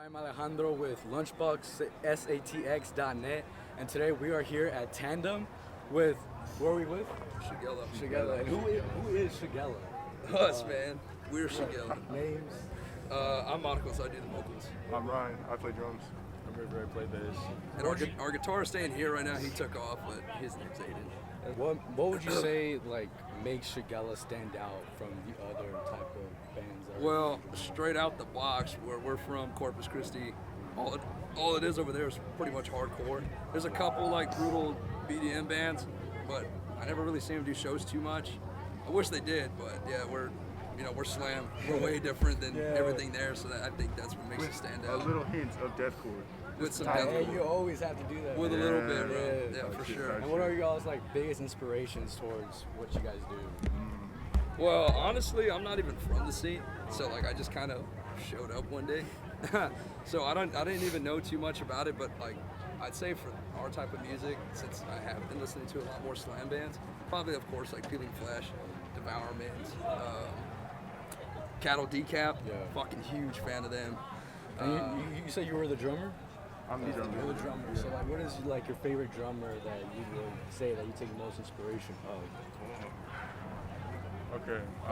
I'm Alejandro with LUNCHBOX'S, and today we are here at Tandem with, who are we with? Shigella. Shigella. And who is Shigella? Us, man. We're Shigella. Names? I'm Monaco, so I do the vocals. I'm Ryan. I play drums. I'm River. I play bass. And our guitarist staying here right now. He took off, but his name's Aiden. And what would you say makes Shigella stand out from the other type of bands? Well, straight out the box, where we're from, Corpus Christi, all it is over there is pretty much hardcore. There's a couple brutal BDM bands, but I never really seen them do shows too much. I wish they did, but yeah, we're slam. We're way different than everything there, so I think that's what makes it stand out. A little hint of deathcore. With some Yeah, you always have to do that. With a little bit, bro. Yeah, for sure. And what are y'all's biggest inspirations towards what you guys do? Well, honestly, I'm not even from the scene, so I just kind of showed up one day. So I didn't even know too much about it, but I'd say for our type of music, since I have been listening to a lot more slam bands, probably of course Peeling Flesh, Devourment, Cattle Decap, fucking huge fan of them. And you said you were the drummer? I'm the drummer. You're the drummer. So what is your favorite drummer that you would say that you take the most inspiration of? Okay, I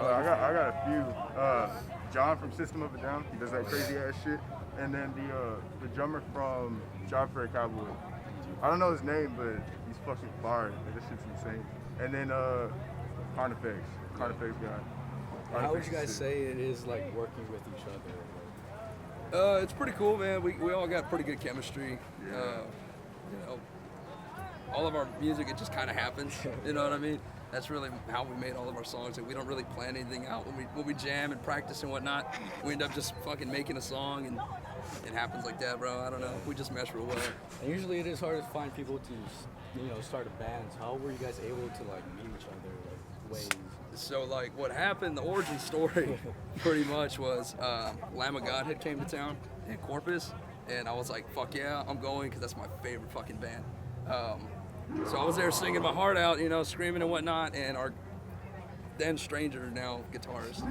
got a few. John from System of a Down, he does that crazy ass shit. And then the drummer from Job for a Cowboy. I don't know his name, but he's fucking fire. This shit's insane. And then Carnifex guy. How would you guys say it is working with each other? It's pretty cool, man. We all got pretty good chemistry. All of our music, it just kind of happens. You know what I mean? That's really how we made all of our songs. We don't really plan anything out when we jam and practice and whatnot. We end up just fucking making a song, and it happens like that, bro. I don't know. We just mesh real well. And usually it is hard to find people to, start a band. So how were you guys able to meet each other, ways? So what happened, the origin story pretty much was Lamb of God had came to town in Corpus, and I was like, fuck yeah, I'm going, because that's my favorite fucking band. So I was there singing my heart out, screaming and whatnot, and our then stranger, now guitarist,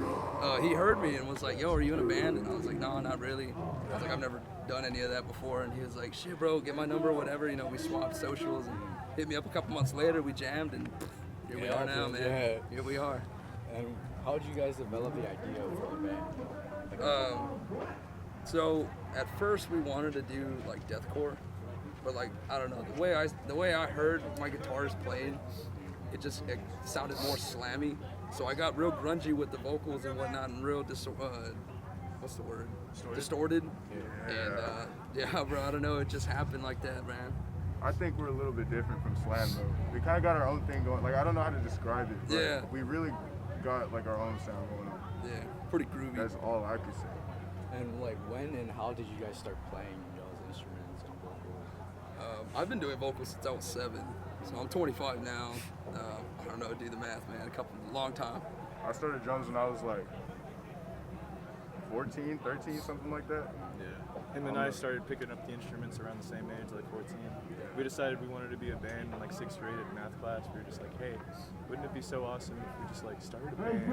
he heard me and was like, yo, are you in a band? And I was like, no, not really. I was like, I've never done any of that before, and he was like, shit, bro, get my number or whatever. We swapped socials, and hit me up a couple months later, we jammed, and here we are now, man. Yeah. Here we are. And how did you guys develop the idea for the band? So at first we wanted to do deathcore, but I don't know, the way I heard my guitarist playing, it sounded more slammy. So I got real grungy with the vocals and whatnot, and real what's the word? Distorted. And yeah, bro, I don't know, it just happened like that, man. I think we're a little bit different from slam though. We kind of got our own thing going. I don't know how to describe it, but we really got our own sound going on. Yeah, pretty groovy. That's all I could say. And when and how did you guys start playing y'all's instruments and vocals? I've been doing vocals since I was 7, so I'm 25 now. I don't know, do the math, man. Long time. I started drums when I was 14, 13, something like that. Yeah. Him and I started picking up the instruments around the same age, 14. We decided we wanted to be a band in 6th grade in math class. We were just like, hey, wouldn't it be so awesome if we just started a band?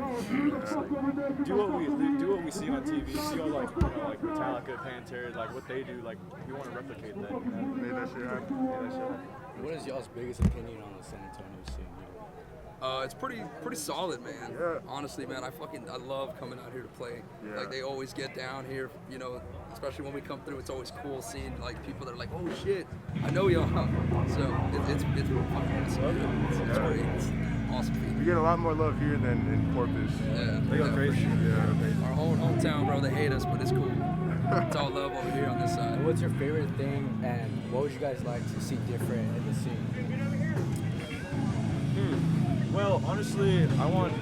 Just, do what we see on TV. See all Metallica, Pantera, what they do. We want to replicate that. Made that shit happen. What is y'all's biggest opinion on the San Antonio scene? It's pretty solid, man. Yeah. Honestly, man, I love coming out here to play. Yeah. They always get down here, especially when we come through. It's always cool seeing people that are like, oh shit, I know y'all. So it's fucking awesome. It's great. It's awesome feeling. We get a lot more love here than in Corpus. Yeah. They go crazy. Yeah. Our hometown, bro, they hate us, but it's cool. It's all love over here on this side. And what's your favorite thing, and what would you guys like to see different in the scene? Well, honestly, I want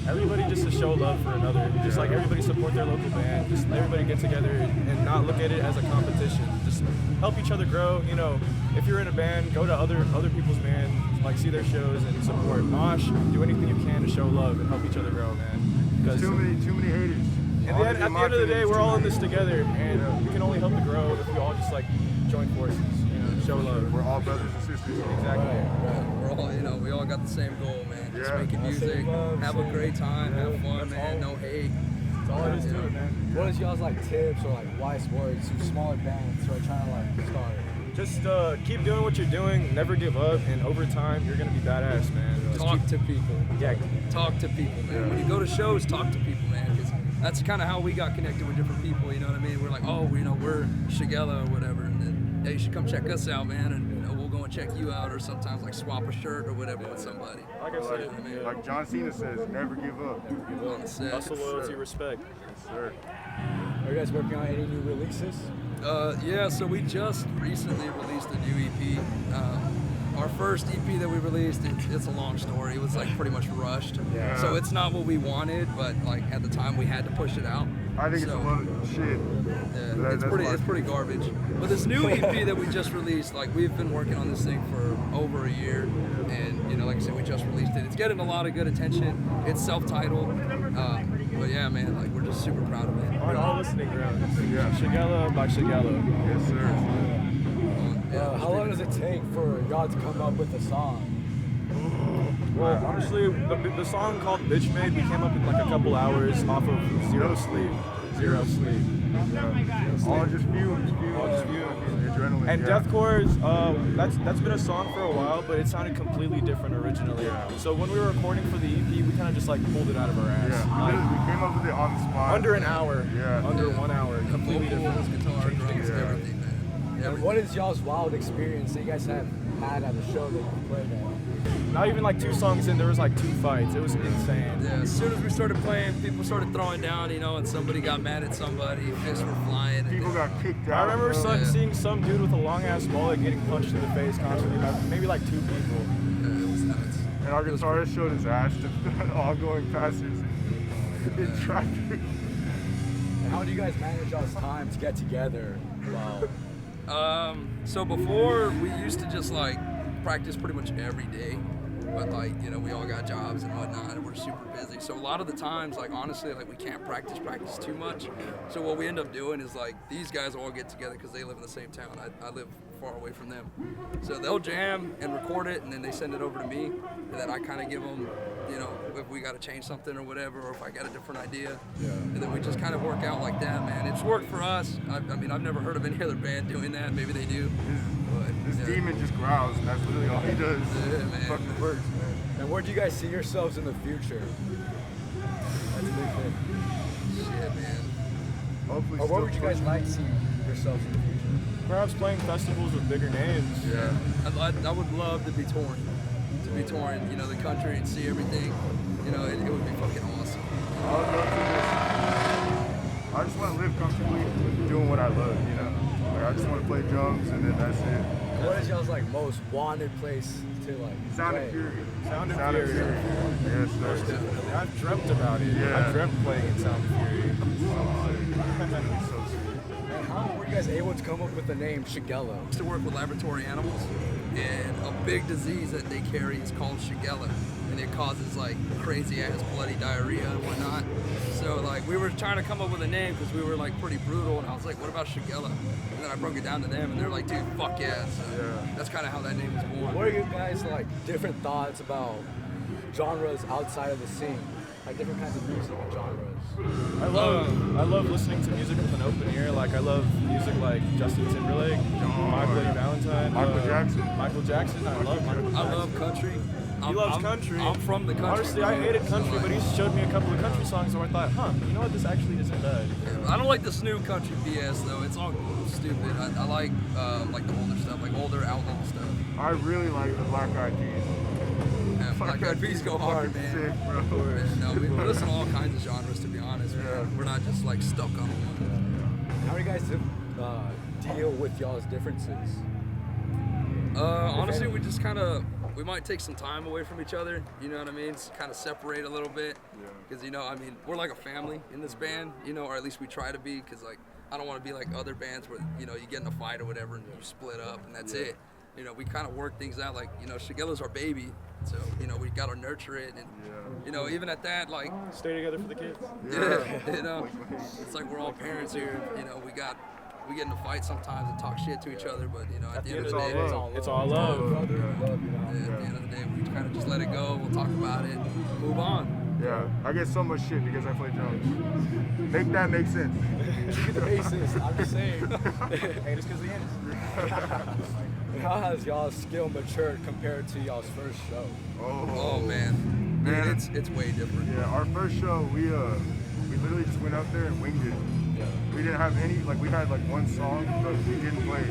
everybody just to show love for another. Just everybody support their local band. Just everybody get together and not look at it as a competition. Just help each other grow. If you're in a band, go to other people's bands, see their shows and support. Mosh, do anything you can to show love and help each other grow, man. Because too many haters. At the end of the day, we're all in this together, and we can only help it grow if we all just join forces. Show love. We're all brothers and sisters. Exactly. We're all, we all got the same goal, man. Just making music, have a great time, have fun, man. No hate. That's all it is to it, man. What is y'all's like tips or like wise words to smaller bands who are trying to like start? Just keep doing what you're doing, never give up, and over time you're gonna be badass, man. Just Talk to people. Yeah. Talk to people, man. When you go to shows, talk to people, man. Because that's kind of how we got connected with different people. You know what I mean? We're like, oh, you know, we're Shigella or whatever, and then hey, you should come check us out, man. And you know, we'll go and check you out, or sometimes like swap a shirt or whatever with somebody. Like I said, Like John Cena says, never give up. hustle, loyalty, respect. Yes, sir. Are you guys working on any new releases? Yeah, so we just recently released a new EP. Our first EP that we released, it's a long story. It was like pretty much rushed. Yeah. So it's not what we wanted, but like at the time we had to push it out. I think it's a So- lot of shit. Yeah, it's pretty garbage. But this new EP that we just released, like we've been working on this thing for over a year, and you know, like I said, we just released it. It's getting a lot of good attention. It's self-titled, but yeah, man, like we're just super proud of it. On all listening grounds. Yeah. Shigella by Shigella. Yes, sir. How long does it take for y'all to come up with a song? Well, honestly, the song called Bitch Made, we came up in like a couple hours off of Zero Sleep. Zero Sleep. All just fumes. Adrenaline. And yeah. Deathcore's, that's been a song for a while, but it sounded completely different originally. Yeah. So when we were recording for the EP, we kind of just like pulled it out of our ass. Yeah, Like, we came up with it on the spot. under an hour. Yeah. Under 1 hour. Completely Vocals, different. guitar, drums, Yeah. everything, man. And Everything. what is y'all's wild experience that you guys have had at a show that you played at? Not even like 2 songs in, there was like 2 fights. It was insane. Yeah, as soon as we started playing, people started throwing down, you know, and somebody got mad at somebody, fists were flying. And People got kicked out. I remember bro. seeing some dude with a long ass mullet getting punched in the face constantly by maybe like 2 people. it was nuts. And our guitarist showed his ass to ongoing passers in traffic. And how do you guys manage y'all's time to get together? Wow. So before, we used to just like practice pretty much every day. But like, you know, we all got jobs and whatnot, and we're super busy. So a lot of the times, like honestly, like we can't practice too much. So what we end up doing is like these guys all get together because they live in the same town. I live far away from them. So they'll jam and record it, and then they send it over to me, and then I kind of give them, you know, if we got to change something or whatever, or if I got a different idea. Yeah. And then we just kind of work out like that, man. It's worked for us. I mean, I've never heard of any other band doing that. Maybe they do. This Yeah. demon just growls, and that's literally all he does. Yeah, man. Fucking works, man. And where do you guys see yourselves in the future? That's a big thing. Shit, man. Hopefully Or still where would you guys pushing. like to see yourselves in the future? Perhaps playing festivals with bigger names. Yeah. I would love to be touring, you know, the country and see everything. You know, it would be fucking awesome. I would love to I just want to live comfortably doing what I love, you know. Like, I just want to play drums, and then that's it. What is y'all's like most wanted place to like Sound play? and Fury. Sound and Fury. Yes, sir. I've dreamt about it. Yeah. I've dreamt playing in Sound and Fury. So sweet. And how were you guys able to come up with the name Shigella? Used to work with laboratory animals, and a big disease that they carry is called Shigella, and it causes like crazy ass bloody diarrhea and whatnot. So like we were trying to come up with a name because we were like pretty brutal, and I was like, what about Shigella? And then I broke it down to them, and they're like, dude, fuck yeah. So that's kind of how that name was born. What are you guys like different thoughts about genres outside of the scene? Like different kinds of music and genres. I love listening to music with an open ear. Like I love music like Justin Timberlake, My Bloody Valentine, Michael Jackson. Michael Jackson. I love Michael Jackson. I love country. He loves country. I'm from the country. Honestly, I hated country, So, but he showed me a couple of country songs where I thought, you know what, this actually isn't bad. I don't like this new country BS though. It's all stupid. I like the older stuff, like older outlaw stuff. I really like the Black Eyed Peas. Yeah, Black Eyed Peas go hard, Fucking man. sick, bro. No, we listen to all kinds of genres, to be honest. Man. We're not just like stuck on one. How do you guys deal with y'all's differences? Honestly, we just kind of, we might take some time away from each other, you know what I mean? Kind of separate a little bit. Because, you know, I mean, we're like a family in this band, you know, or at least we try to be, because, like, I don't want to be like other bands where, you know, you get in a fight or whatever and you split up and that's it. You know, we kind of work things out, like, you know, Shigella's our baby, so, you know, we got to nurture it, and, you know, even at that, like, Stay together for the kids. you know, it's like we're all parents here, you know, we get in a fight sometimes and talk shit to each other, but, you know, at the end of the day, It's all love. Brother, love, you know? at the end of the day, we kind of just let it go, we'll talk about it, move on. Yeah, I get so much shit because I play drums. Make that make sense. You're the bassist. I'm just saying. Hey, just because he is. How has y'all's skill matured compared to y'all's first show? Oh man, Man. it's way different. Yeah, our first show, we literally just went out there and winged it. Yeah. We didn't have any, like we had like one song, but we didn't play.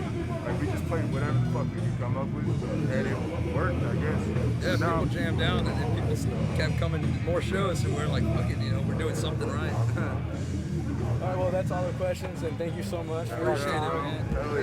Like we just played whatever the fuck we could come up with, and it worked, I guess. Yeah, Now, people jammed down, and then people kept coming to more shows, so we're like, fucking, we're doing something right. All right, well, that's all the questions, and thank you so much for your Appreciate it, time. man. hell yeah.